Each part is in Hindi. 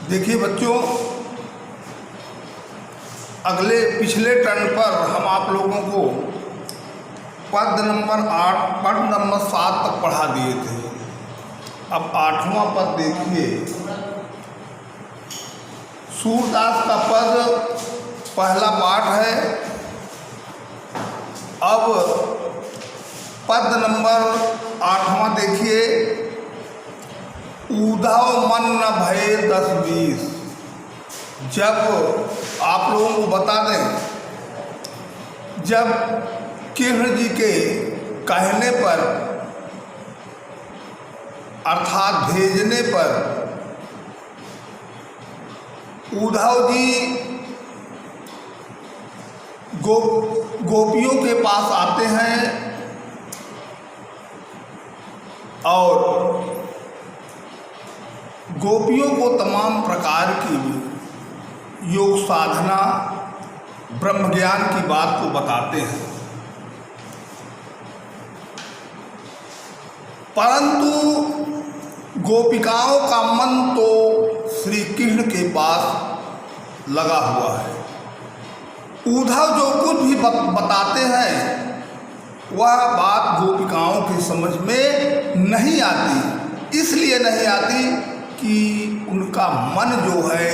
देखिए बच्चों, पिछले टर्न पर हम आप लोगों को पद नंबर 8 पद नंबर 7 तक पढ़ा दिए थे। अब 8वां पद देखिए। सूरदास का पद पहला पाठ है। अब पद नंबर 8वां देखिए। उधाव मन न भये 10-20। जब आप लोगों को बता दें, जब कृष्ण जी के कहने पर अर्थात भेजने पर उद्धव जी गोपियों के पास आते हैं और गोपियों को तमाम प्रकार की योग साधना ब्रह्म ज्ञान की बात को बताते हैं, परंतु गोपिकाओं का मन तो श्री कृष्ण के पास लगा हुआ है। उद्धव जो कुछ भी बताते हैं वह बात गोपिकाओं की समझ में नहीं आती। इसलिए नहीं आती कि उनका मन जो है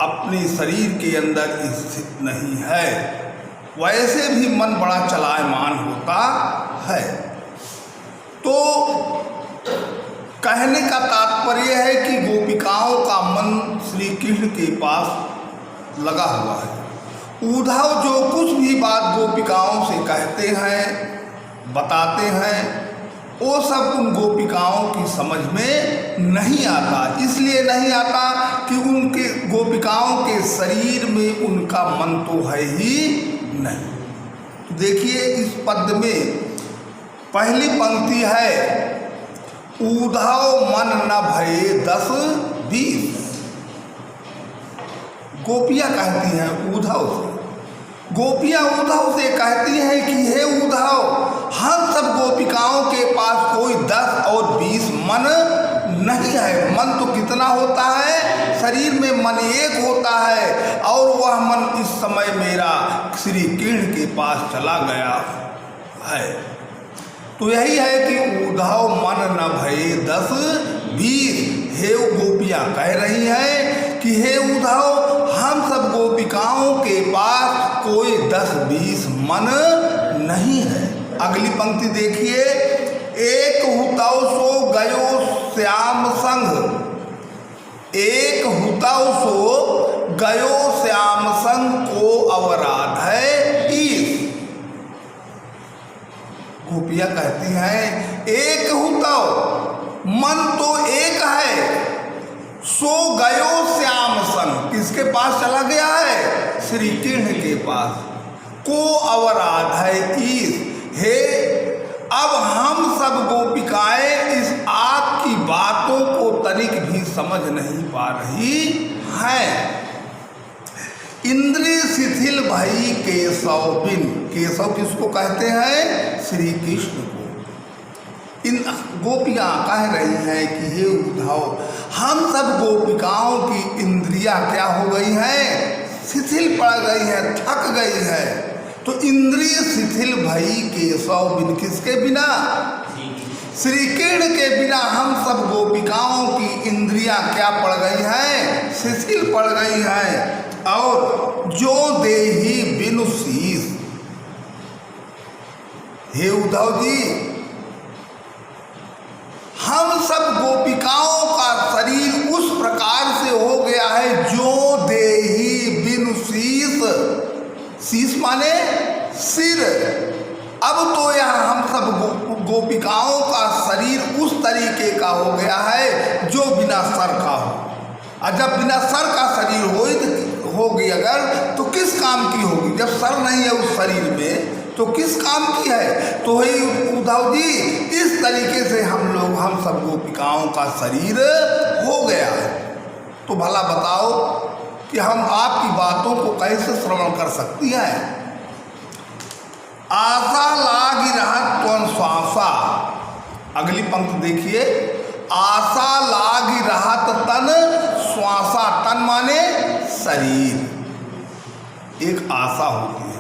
अपने शरीर के अंदर स्थित नहीं है। वैसे भी मन बड़ा चलायमान होता है। तो कहने का तात्पर्य है कि गोपिकाओं का मन श्री कृष्ण के पास लगा हुआ है। उद्धव जो कुछ भी बात गोपिकाओं से कहते हैं, बताते हैं, वो सब उन गोपिकाओं की समझ में नहीं आता। इसलिए नहीं आता कि उनके गोपिकाओं के शरीर में उनका मन तो है ही नहीं। तो देखिए इस पद में पहली पंक्ति है, उद्धव मन न भये 10-20। गोपियाँ कहती हैं उद्धव से, गोपियाँ उद्धव से कहती हैं कि हे उद्धव, हम सब गोपिकाओं के पास कोई 10 और 20 मन नहीं है। मन तो कितना होता है, शरीर में मन एक होता है और वह मन इस समय मेरा श्री कृष्ण के पास चला गया है। तो यही है कि उद्धव मन न भये 10-20। हे गोपियाँ कह रही हैं कि हे उद्धव, हम सब गोपिकाओं के पास कोई 10-20 मन नहीं है। अगली पंक्ति देखिए, एक हुतौ सो गयो श्याम संग। एक हुतौ सो गयो श्याम संग को अवराध है ईश। गोपियाँ कहती हैं एक हुतौ, मन तो एक है, सो गयो श्याम संग, किसके पास चला गया है, श्री कृष्ण के पास। को अवराध है ईश, हे अब हम सब गोपिकाएं इस आपकी बातों को तनिक भी समझ नहीं पा रही हैं। इंद्रिय शिथिल भई केशव बिन। केशव किसको कहते हैं, श्री कृष्ण को। इन गोपियाँ कह रही हैं कि हे उद्धव, हम सब गोपिकाओं की इंद्रियां क्या हो गई हैं, शिथिल पड़ गई हैं, थक गई है। तो इंद्रिय शिथिल भई केशव बिन, किसके बिना, श्री कृष्ण के बिना हम सब गोपिकाओं की इंद्रियां क्या पड़ गई हैं, शिथिल पड़ गई हैं। और जो देही बिनु शीश। हे उद्धव जी, हम सब गोपिकाओं का शरीर उस प्रकार से हो गया है, जो देही बिनु शीश। शीश माने सिर। अब तो यहाँ हम सब गोपिकाओं का शरीर उस तरीके का हो गया है जो बिना सर का हो। और जब बिना सर का शरीर होगी अगर, तो किस काम की होगी। जब सर नहीं है उस शरीर में तो किस काम की है। तो ही उद्धव जी, इस तरीके से हम सब गोपिकाओं का शरीर हो गया है। तो भला बताओ कि हम आपकी बातों को कैसे श्रवण कर सकती हैं। आशा लागी रहत त्वं श्वासा। अगली पंक्ति देखिए, आशा लागी रहत तन श्वासा, तन माने शरीर, एक आशा होती है।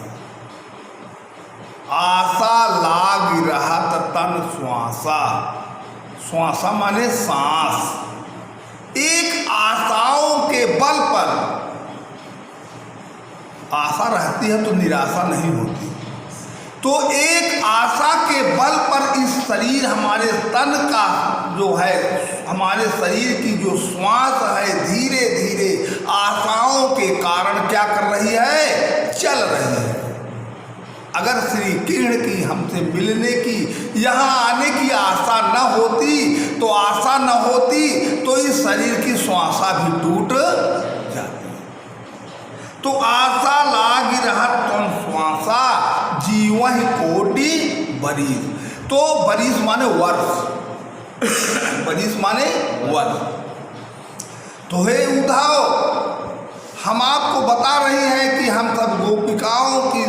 आशा लाग रहत तन श्वासा, श्वासा माने सांस। एक आशाओं के बल पर, आशा रहती है तो निराशा नहीं होती, तो एक आशा के बल पर इस शरीर, हमारे तन का जो है, हमारे शरीर की जो श्वास है, धीरे धीरे आशाओं के कारण क्या कर रही है, चल रही है। अगर श्री कृष्ण की हमसे मिलने की, यहाँ आने की आशा न होती, तो आशा न होती तो इस शरीर की श्वासा भी टूट जाती। तो आशा लागी रहत तुम श्वासा, जीवन कोटि बरिस। तो बरिस माने वर्ष, बरिस माने वर्ष। तो हे उद्धव, हम आपको बता रहे हैं कि हम सब गोपिकाओं की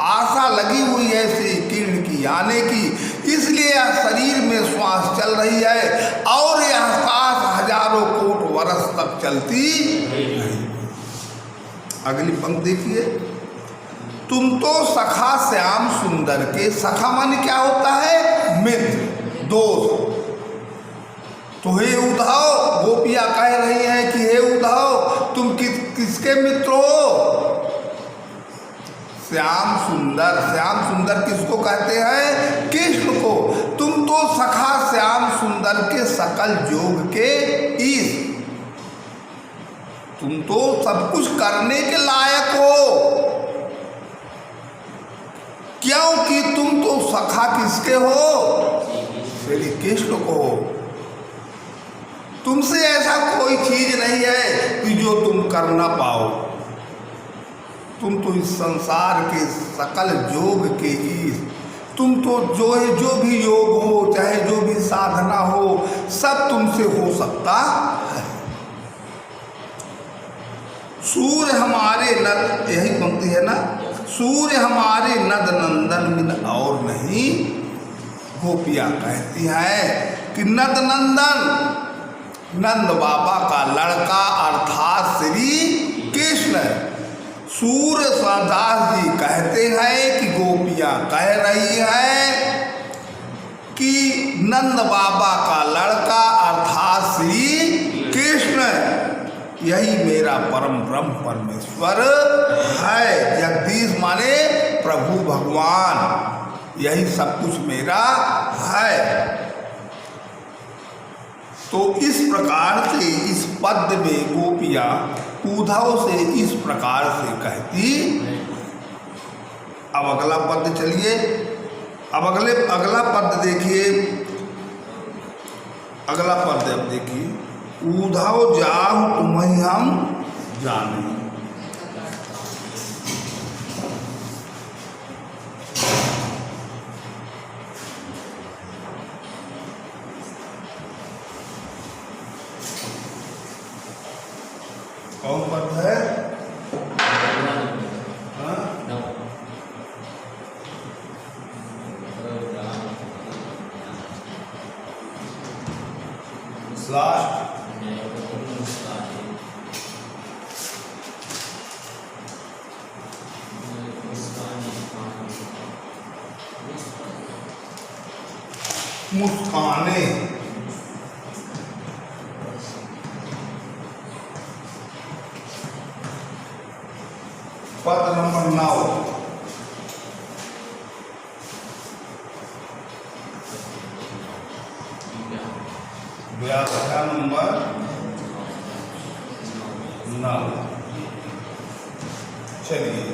आशा लगी हुई है श्री कृष्ण की आने की, इसलिए यह शरीर में श्वास चल रही है और यह सांस हजारों कोट वर्ष तक चलती है। अगली पंक्ति देखिए, तुम तो सखा श्याम सुंदर के, सखा माने क्या होता है, मित्र, दोस्त। तो हे उद्धव, गोपियां कह रही हैं कि हे उद्धव, तुम किसके मित्र हो? श्याम सुंदर। श्याम सुंदर किसको कहते हैं? कृष्ण को। तुम तो सखा श्याम सुंदर के सकल जोग के ईश, तुम तो सब कुछ करने के लायक हो, क्योंकि तुम तो सखा किसके हो? श्री कृष्ण को हो। तुमसे ऐसा कोई चीज नहीं है कि जो तुम कर ना पाओ। तुम तो इस संसार के सकल योग के ईश, तुम तो जो है, जो भी योग हो, चाहे जो भी साधना हो, सब तुमसे हो सकता है। सूर्य हमारे नद, यही पंक्ति है ना, सूर्य हमारे नद नंदन बिन और नहीं। गोपियां कहती हैं कि नद नंदन, नंद बाबा का लड़का अर्थात श्री कृष्ण। सूरदास जी कहते हैं कि गोपियां कह रही हैं कि नंद बाबा का लड़का अर्थात श्री कृष्ण, यही मेरा परम ब्रह्म परमेश्वर है। जगदीश माने प्रभु भगवान, यही सब कुछ मेरा है। तो इस प्रकार से इस पद में गोपियां उद्धव से इस प्रकार से कहती। अब अगला पद चलिए, अब अगला पद देखिए, अगला पद अब देखिए, उद्धव जाहु तुम्हें हम जाने। कौन पद है? लास्ट मुस्काने। पद नंबर 9। व्याख्या नंबर 9। चलिए,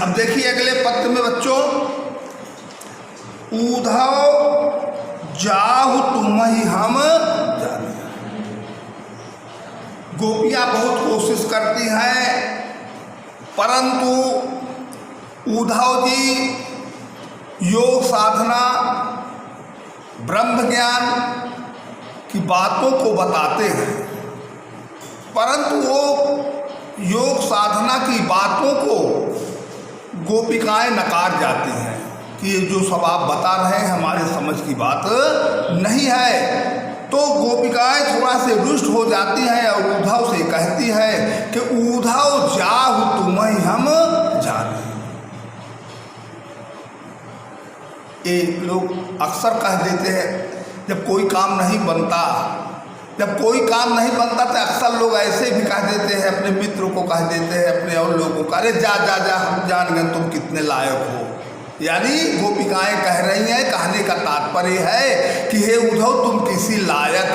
अब देखिए अगले पद में बच्चों, उद्धव जाहु तुम्हें हम जाने। गोपियां बहुत कोशिश करती हैं, परंतु उद्धव जी योग साधना, ब्रह्म ज्ञान की बातों को बताते हैं, परंतु वो योग साधना साधना की बातों को गोपिकाएं नकार जाती हैं कि ये जो सब आप बता रहे हैं हमारे समझ की बात नहीं है। तो गोपिकाएं थोड़ा से रुष्ट हो जाती हैं और उद्धव से कहती है कि उद्धव जाहु तुम्हें हम जाने। ये लोग अक्सर कह देते हैं जब कोई काम नहीं बनता, तो अक्सर लोग ऐसे भी कह देते हैं, अपने मित्र को कह देते हैं, अपने और लोगों को, अरे जा जा जा हम जान गए तुम कितने लायक हो। यानी गोपिकाएं कह रही हैं, कहने का तात्पर्य है कि हे उद्धव तुम किसी लायक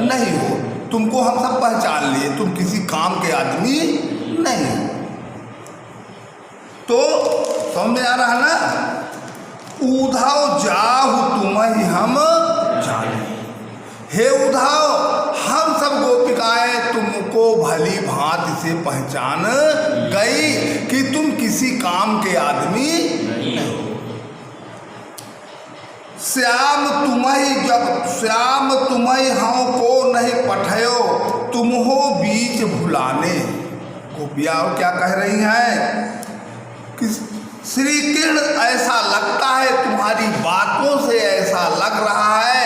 नहीं हो, तुमको हम सब पहचान लिए, तुम किसी काम के आदमी नहीं हो। तो समझ में आ रहा है ना, उद्धव जाहु तुम्हें हम जाने। हे उद्धव हम सब गोपिकाएं तुमको भली भांति से पहचान गई कि तुम किसी काम के आदमी नहीं हो। श्याम तुम्हें हाँ को नहीं पठयो तुम हो बीच भुलाने। गोपिया क्या कह रही हैं कि श्री कृष्ण ऐसा लगता है, तुम्हारी बातों से ऐसा लग रहा है,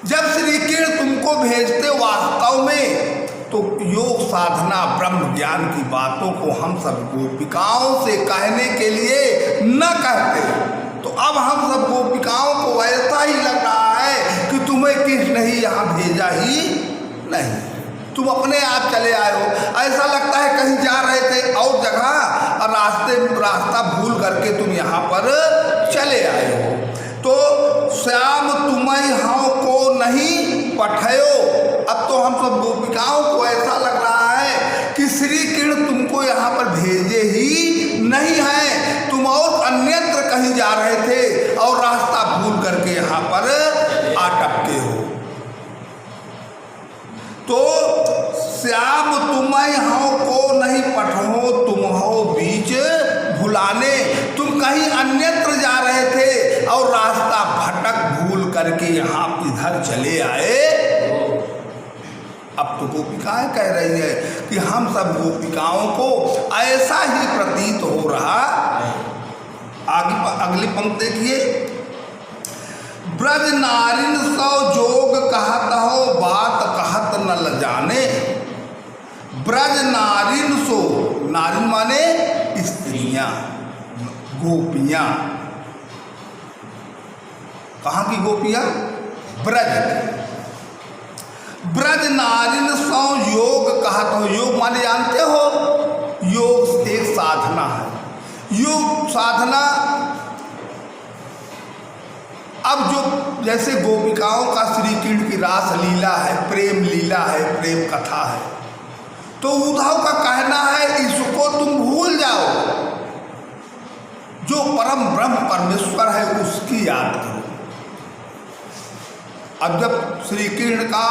जब श्री कृष्ण तुमको भेजते वास्तव में तो योग साधना ब्रह्म ज्ञान की बातों को हम सब गोपिकाओं से कहने के लिए न कहते, तो अब हम सब गोपिकाओं को ऐसा ही लग रहा है कि तुम्हें कृष्ण ही यहाँ भेजा ही नहीं, तुम अपने आप चले आए हो। ऐसा लगता है कहीं जा रहे थे और जगह और रास्ता भूल करके तुम यहाँ पर चले आए हो। तो श्याम तुम्हें हाँ को नहीं पठयो, अब तो हम सब गोपिकाओं को ऐसा लग रहा है कि श्री कृष्ण तुमको यहाँ पर भेजे ही नहीं है, तुम और अन्यत्र कहीं जा रहे थे और रास्ता भूल करके यहाँ पर अटके हो। तो श्याम तुम्हें हाँ को नहीं पठो तुम हो बीच भुलाने, तुम कहीं अन्यत्र जा रहे थे और रास्ता भटक भूल करके यहाँ इधर चले आए। अब तो गोपिकाएं कह रही है कि हम सब गोपिकाओं को ऐसा ही प्रतीत हो रहा। आगे अगली पंक्ति देखिए, ब्रज नारिन सौ जोग कहत हो बात कहत न ल जाने। ब्रज नारिन सो, नारिन माने स्त्रियां, गोपियां। कहाँ की गोपियां? ब्रज। ब्रज नारिन सौ योग कहत हो, योग माने जानते हो, योग एक साधना है। योग साधना, अब जो जैसे गोपिकाओं का श्री कृष्ण की रास लीला है, प्रेम लीला है, प्रेम कथा है, तो उद्धव का कहना है इसको तुम भूल जाओ, जो परम ब्रह्म परमेश्वर है उसकी याद करो। अब जब श्री कृष्ण का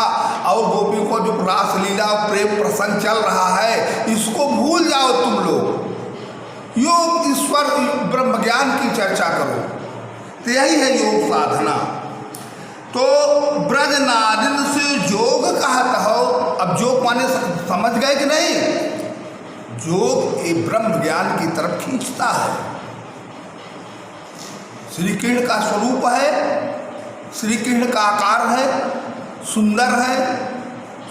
और गोपियों को जो रास लीला प्रेम प्रसंग चल रहा है, इसको भूल जाओ तुम लोग, योग ईश्वर ब्रह्म ज्ञान की चर्चा करो, तो यही है योग साधना। तो ब्रज नारिन से जोग कहत हो, अब जोग माने समझ गए कि नहीं, जोग ये ब्रह्म ज्ञान की तरफ खींचता है। श्री कृष्ण का स्वरूप है, श्री कृष्ण का आकार है, सुंदर है,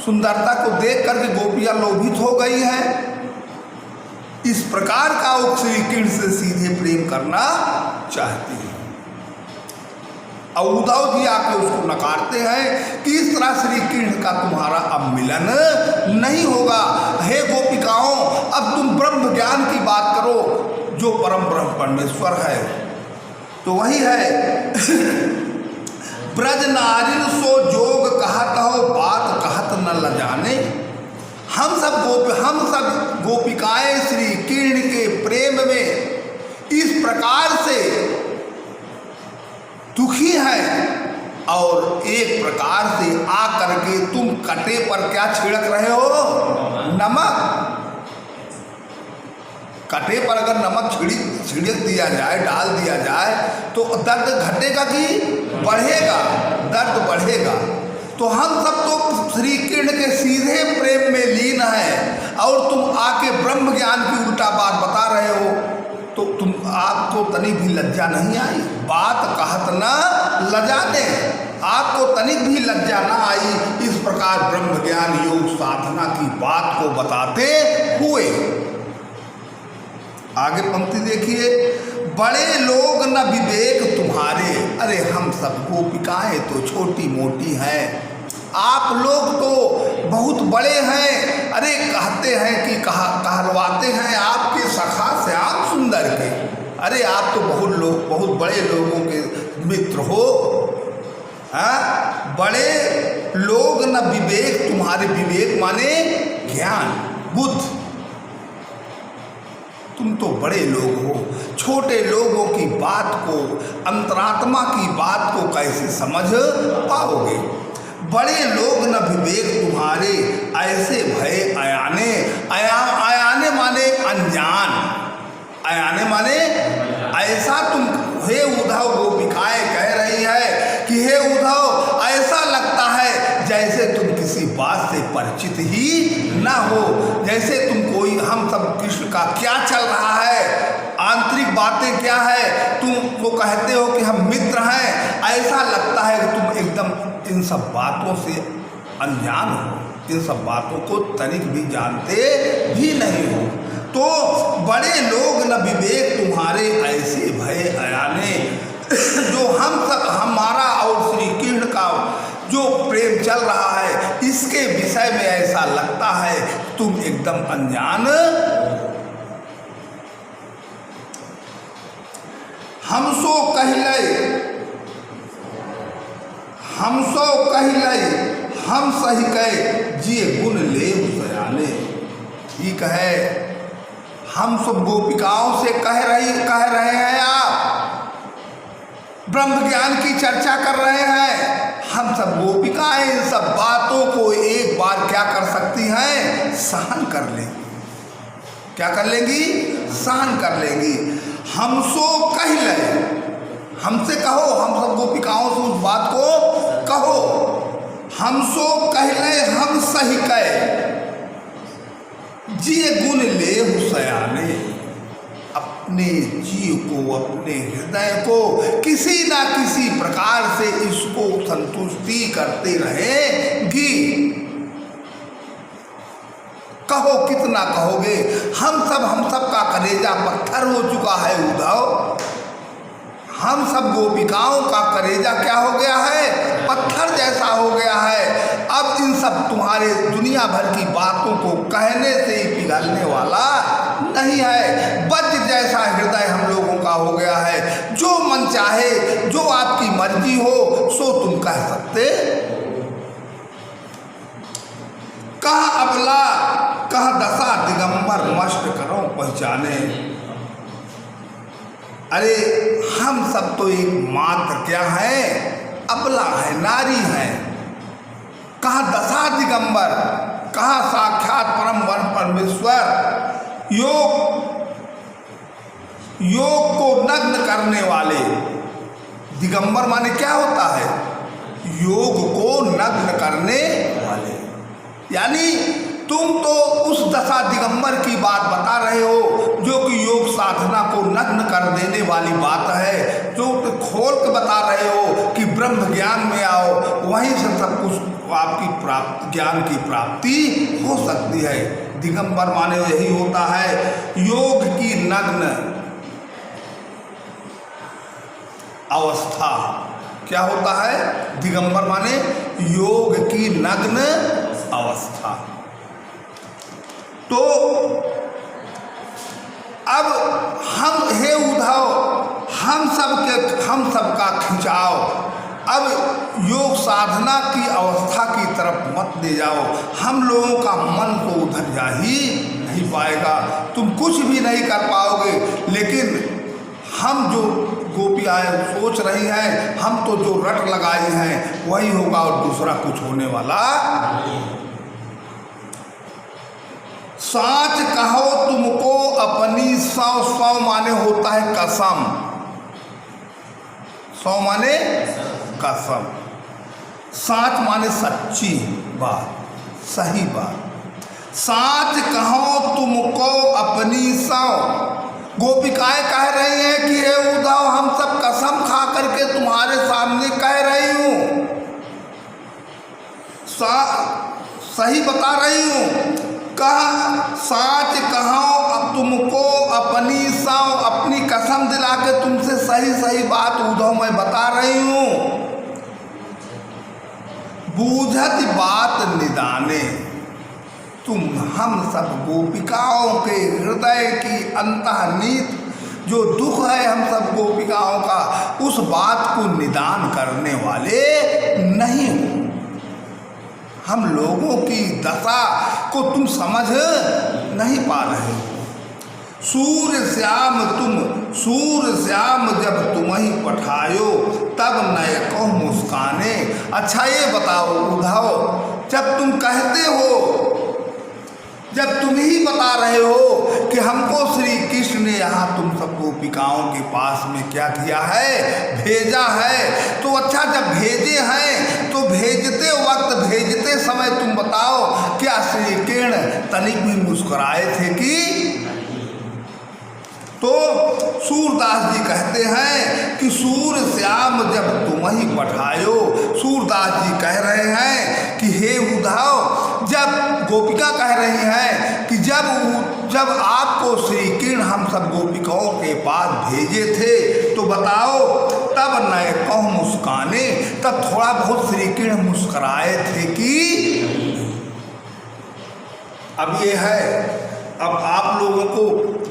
सुंदरता को देख करके गोपियां लोभित हो गई हैं। इस प्रकार का वो श्री कृष्ण से सीधे प्रेम करना चाहती है। और उद्धव जी आके उसको नकारते हैं कि इस तरह श्री कृष्ण का तुम्हारा अब मिलन नहीं होगा। हे गोपिकाओं, अब तुम ब्रह्म ज्ञान की बात करो, जो परम ब्रह्म परमेश्वर है। तो वही है ब्रज नारिन सो जोग कहत हो बात कहत न ल जाने। हम सब गोपिकाएं श्री कृष्ण के प्रेम में इस प्रकार से दुखी हैं, और एक प्रकार से आ करके तुम कटे पर क्या छिड़क रहे हो? नमक। कटे पर अगर नमक छिड़क दिया जाए, डाल दिया जाए, तो दर्द घटेगा कि बढ़ेगा? दर्द बढ़ेगा। तो हम सब तो श्री कृष्ण के सीधे प्रेम में लीन हैं, और तुम ब्रह्म ज्ञान की उल्टा बात बता रहे हो, तो तुम आपको तनिक भी लज्जा नहीं आई? बात कहत ना लजाने, आपको तनिक भी लज्जा ना आई इस प्रकार ब्रह्म ज्ञान योग साधना की बात को बताते हुए। आगे पंक्ति देखिए, बड़े लोग न विवेक तुम्हारे। अरे हम सब गोपिकाएं तो छोटी मोटी हैं, आप लोग तो बहुत बड़े हैं। अरे कहते हैं कि कहलवाते हैं आपके सखा श्याम सुंदर के। अरे आप तो बहुत बड़े लोगों के मित्र हो। बड़े लोग न विवेक तुम्हारे, विवेक माने ज्ञान बुद्ध, तुम तो बड़े लोग हो, छोटे लोगों की बात को, अंतरात्मा की बात को कैसे समझ पाओगे? बड़े लोग न विवेक तुम्हारे, ऐसे भय अयाने। अयाने माने अनजान, अयाने माने ऐसा तुम, हे उद्धव गोपिकाएं कह रही है कि हे उद्धव ऐसा लगता है जैसे तुम किसी बात से परिचित ही ना हो, जैसे तुम कोई, हम सब कृष्ण का क्या चल रहा है, आंतरिक बातें क्या है, तुम तो कहते हो कि हम मित्र हैं, ऐसा लगता है कि तुम एकदम इन सब बातों से अनजान हो, इन सब बातों को तनिक भी जानते भी नहीं हो। तो बड़े लोग न विवेक तुम्हारे, ऐसे भय अयाने। जो हम सब, हमारा और श्री कृष्ण का जो प्रेम चल रहा है, इसके विषय में ऐसा लगता है तुम एकदम अनजान। हमसो कहले हम सही कहे जिए गुण ले सयाने। ये कहे, हम सब गोपिकाओं से कह रहे हैं, आप ब्रह्म ज्ञान की चर्चा कर रहे हैं। हम सब गोपिकाएं इन सब बातों को एक बार क्या कर सकती हैं? सहन कर लेंगी। क्या कर लेंगी? सहन कर लेंगी। हमसो कहले, हमसे कहो, हम सब गोपिकाओं से उस बात को कहो। हमसो कहले हम सही कहे जिए गुण ले हुसयाने। अपने जीव को, अपने हृदय को किसी ना किसी प्रकार से इसको संतुष्टि करते रहेंगी। कहो, कितना कहोगे? हम सब का कलेजा पत्थर हो चुका है उद्धव। हम सब गोपिकाओं का कलेजा क्या हो गया है? पत्थर जैसा हो गया है। अब इन सब तुम्हारे दुनिया भर की बातों को कहने से ही पिघलने वाला नहीं है। वज्र जैसा हृदय हम लोगों का हो गया है। जो मन चाहे, जो आपकी मर्जी हो, सो तुम कह सकते। कह अबला कह दशा दिगंबर मष्ट करो पहचाने। अरे हम सब तो एक मात्र क्या है? अबला है, नारी है। कहा दशा दिगंबर, कहा साक्षात परम वन परमेश्वर, योग को नग्न करने वाले। दिगंबर माने क्या होता है? योग को नग्न करने वाले। यानी तुम तो उस दशा दिगंबर की बात बता रहे हो जो कि योग साधना को नग्न कर देने वाली बात है, जो खोल के बता रहे हो कि ब्रह्म ज्ञान में आओ, वहीं से सब कुछ आपकी ज्ञान की प्राप्ति हो सकती है। दिगंबर माने यही होता है योग की नग्न अवस्था। क्या होता है? दिगंबर माने योग की नग्न अवस्था। तो अब हम, हे उद्धव, हम सबका खिंचाव अब योग साधना की अवस्था की तरफ मत ले जाओ। हम लोगों का मन तो उधर जा ही नहीं पाएगा, तुम कुछ भी नहीं कर पाओगे। लेकिन हम जो गोपियाँ सोच रही हैं, हम तो जो रट लगाई हैं वही होगा और दूसरा कुछ होने वाला। साच कहो तुमको अपनी, सौ माने होता है कसम, सौ माने कसम, साच माने सच्ची बात, सही बात। साच कहो तुमको अपनी सौ। गोपिकाएं कह रही हैं कि हे उद्धव, हम सब कसम खा करके तुम्हारे सामने कह रही हूं, सही बता रही हूं। साच कहो अब तुमको अपनी सौ, अपनी कसम दिला के तुमसे सही सही बात उद्धव मैं बता रही हूं। बूझत बात निदाने, तुम हम सब गोपिकाओं के हृदय की अंतर्नीत जो दुख है हम सब गोपिकाओं का, उस बात को निदान करने वाले नहीं हो। हम लोगों की दशा को तुम समझ नहीं पा रहे हो। सूर्य श्याम जब तुम ही पठायो, तब नए कहो मुस्काने। अच्छा ये बताओ उद्धव, जब तुम कहते हो, जब तुम ही बता रहे हो कि हमको श्री कृष्ण ने यहाँ तुम सब गोपिकाओं के पास में क्या किया है, भेजा है, तो अच्छा जब भेजे हैं तो भेजते वक्त, भेजते समय तुम बताओ क्या श्री कृष्ण तनिक भी मुस्कुराए थे कि? तो सूरदास जी कहते हैं कि सूर्य श्याम जब तुम ही पठायो। सूरदास जी कह रहे हैं कि हे उद्धव, जब गोपिका कह रही हैं कि जब आपको श्री कृष्ण हम सब गोपिकाओं के पास भेजे थे तो बताओ तब नए कहो मुस्काने, तब थोड़ा बहुत श्री कृष्ण मुस्कुराए थे कि? अब ये है, अब आप लोगों को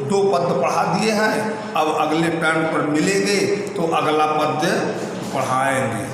2 पद पढ़ा दिए हैं, अब अगले टर्न पर मिलेंगे तो अगला पद पढ़ाएंगे।